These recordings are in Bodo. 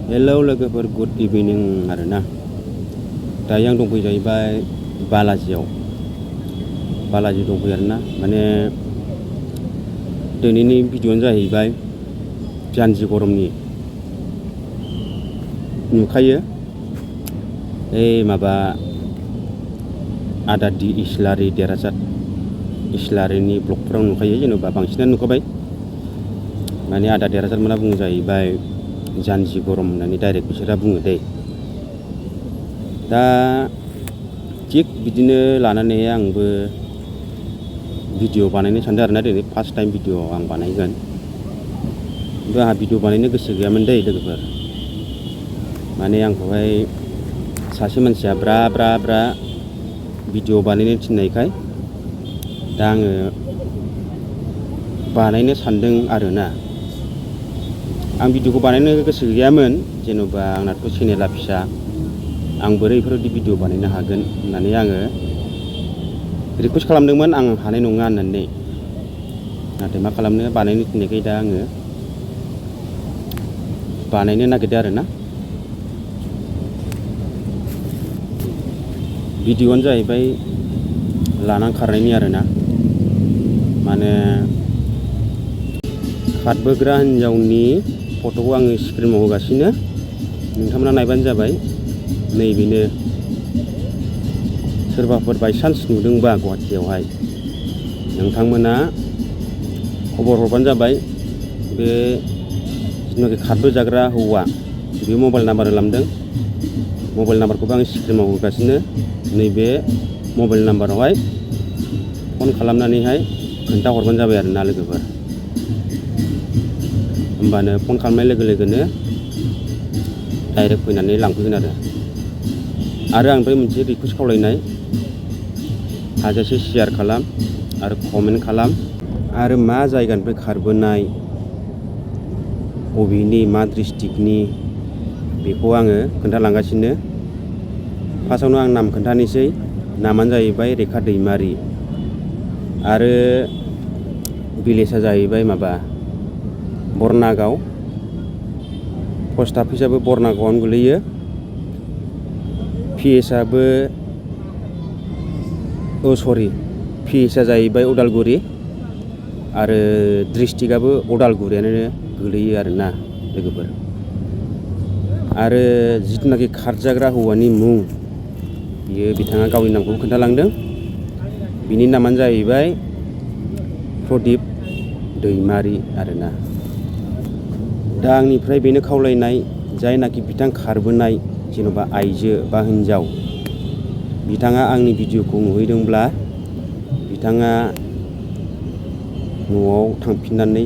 हेलौ लोगोफोर, गुड इभिनिं आरोना। दायो आं दंफैयो जाहैबाय बालाजियाव। बालाजि दंफैयो आरोना। माने दिनैनि भिडिअ'आनो जाहैबाय जानजि गरमनि। नुखायो माबा आदा दि इस्लारि देरहासात इस्लारिनि ब्लगफोराव नुखायो, जेनेबा बांसिनानो नुखाबाय। माने आदा देरहासात मोना बुङो जाहैबाय जानजि गरम होननानै डाइरेक्ट बिसोरा बुङो दै। दा थिग बिदिनो लानानै आंबो भिडिअ बानायनो सानदों आरोना। दिनै फार्स्ट टाइम भिडिअ आं बानायगोन। खिन्थु आंहा भिडिअ बानायनो गोसो गैयामोन दै लोगोफोर। माने आंखौहाय सासे मानसिया ब्रा भिडिअ बानायनो थिननायखाय दा आङो बानायनो सानदों आरोना। आं भिडिअखौ बानायनो गोसो गैयामोन, जेन'बा आंनाथ' चेनेला फिसा, आं बोरै बेफोरबायदि भिडिअ बानायनो हागोन होननानै आङो रिकुवेस्ट खालामदोंमोन, आं हानाय नङा होननानै। नाथाय मा खालामनो, बानायनो थिननायखाय दा आङो बानायनो नागिरदों आरोना। भिडिअ'आनो जाहैबाय लानां खारनायनि आरोना। माने खारबोग्रा हिन्जावनि फट'खौ आङो स्क्रिनाव होगासिनो, नोंथांमोना नायबानो जाबाय। नैबेनो सोरबाफोर बायसान्स नुदोंबा गुवाहाटियावहाय, नोंथांमोना खबर हरबानो जाबाय। बे जिथुनाखि खारबोजाग्रा हौवा, बे मबाइल नाम्बार होलांदों। मबाइल नाम्बारखौबो आं स्क्रिनाव होगासिनो। नैबे मबाइल नाम्बारावहाय फन खालामनानैहाय खोन्थाहरबानो जाबाय आरोना लोगोफोर। होमबानो फन खालामनाय लोगो लोगोनो डाइरेक्ट फैनानै लांफैगोन आरो आं बे मोनसे रिकुवेस्ट खावलायनाय, हाजासे शेयार खालाम आरो कमेन्ट खालाम। आरो मा जायगानिफ्राय खारबोनाय, बबेनि मा डिस्ट्रिक्टनि, बेखौ आङो खोन्थालांगासिनो। फार्स्टआवनो आं नाम खोन्थानोसै। नामानो जाहैबाय रेखा दैमारि आरो भिलेजआ जाहैबाय माबा बरनागाव। पस्ट अफिसाबो बरनागावआवनो गोलैयो। पिएसआबो पिएसआ जाहैबाय उदालगुरि आरो डिस्ट्रिक्टआबो उदालगुरियानो गोलैयो आरोना लोगोफोर। आरो जिथुनाखि खारजाग्रा हौवानि मुं, बियो बिथाङा गावनि नामखौबो खोन्थालांदों। बिनि नामानो जाहैबाय प्रदीप दैमारि आरोना। दा आंनिफ्राय बेनो खावलायनाय, जायनाखि बिथां खारबोनाय जेन'बा आइजो बा हिन्जाव, बिथाङा आंनि भिडिअखौ नुहैदोंब्ला बिथाङा न'आव थांफिननानै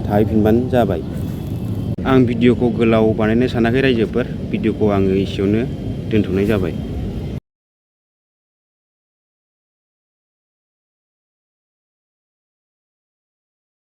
थाहैफिनबानो जाबाय। आं भिडिअखौ गोलाव बानायनो सानाखै रायजोफोर। भिडिअखौ आङो एसेयावनो दोनथ'नाय जाबाय।